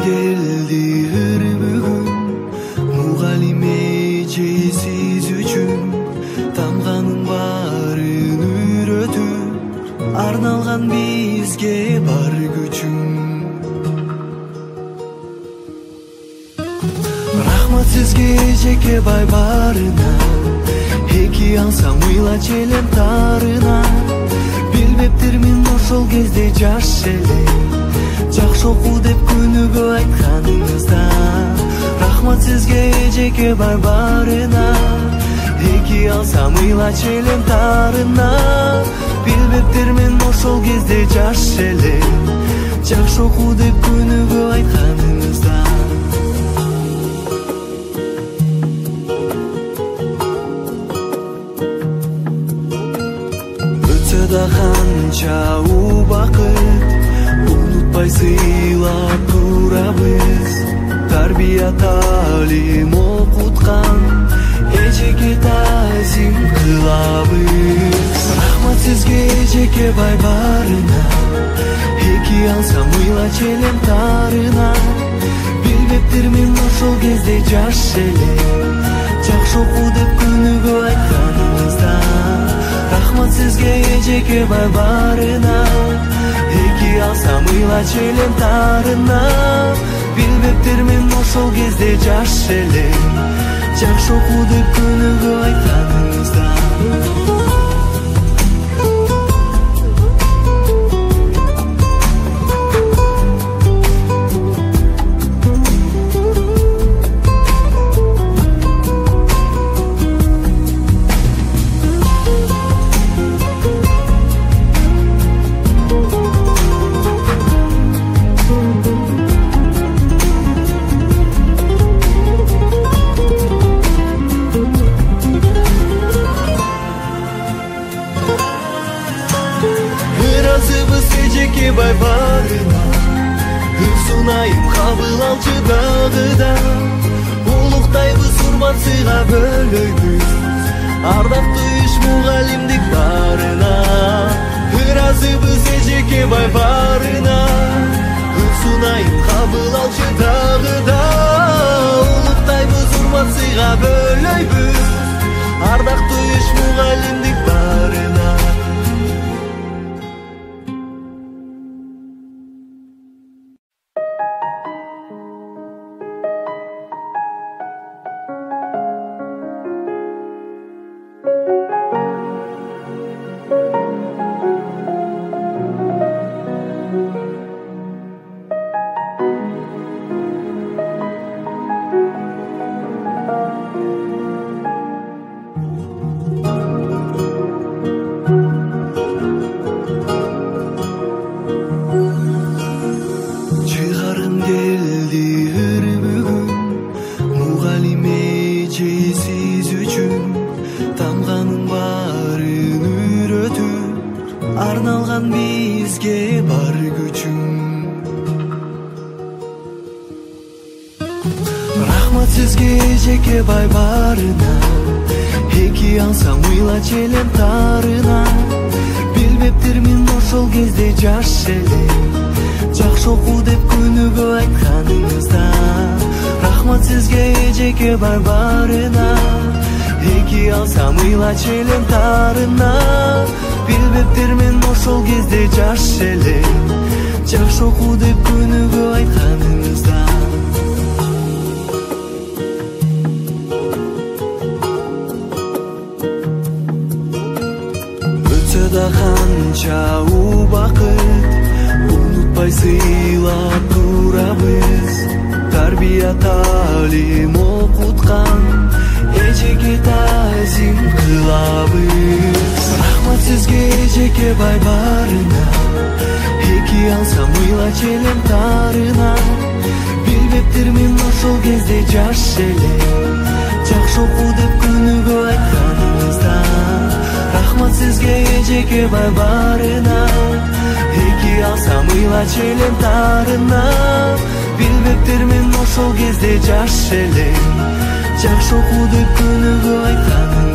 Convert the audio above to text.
келди ыр бүгүн мугалим эжесиз үчүн тамганын баарын үйрөтүп арналган бизге бар күчүң. Рахмат сизге эжеке бай барына, эки алсам ыйла челем тарына. Билбептирмин ошол кезде жаш эле, жакшы окуу деп күнүгө айтканыңызда. Рахмат сизге эжеке бай барына, эки алсам ыйла челем тарына. Билбептирмин ошол кезде жаш эле, жакшы окуу деп күнүгө айтканыңызда. Да канча убакыт унутпай сыйлап турабыз, тарбия талим окуткан эжеке тазим кылабыз. Рахмат сизге эжеке бай барына, эки алсам ыйла челем тарына. Билбептирмин ошол кезде жаш эле, жакшы окуу деп күнүгө айтканыңызда. Рахмат сизге эжеке бай барына, эки алсам ыйла челем тарына. Билбептирмин ошол кезде жаш эле, жакшы окуу деп күнүгө айтканыңызда. Эжеке бай барына, ырсунайым кабыл алчы дагыда. Улуктайбыз урмат сыйга бөлөйбүз, ардактуу иш мугалимдик барына. Ыраазыбыз эжеке бай барына, ырсунайым кабыл алчы дагыда. Улуктайбыз урмат сыйга бөлөйбүз, ардактуу иш мугалимдик барына. Арналган бизге бар күчүң. Рахмат сизге эжеке бай барына, эки алсам ыйла челем тарына. Билбептирмин ошол кезде жаш эле, жакшы окуу деп күнүгө айтканыңызда. Рахмат сизге эжеке бай барына, эки алсам ыйла челем тарына. Билбептирмин ошол кезде жаш эле, жакшы окуу деп күнүгө айтканыңызда. Өтсө да канча убакыт унутпай сыйлап турабыз, тарбия талим окуткан эжеке тазим кылабыз. Рахмат сизге эжеке бай барына, эки алсам ыйла челем тарына. Билбептирмин ошол кезде жаш эле, жакшы окуу деп күнүгө айтканыңызда. Рахмат сизге эжеке бай барына, эки алсам ыйла челем тарына. Билбептирмин ошол кезде жаш эле, жакшы окуу деп күнүгө айтканыңызда.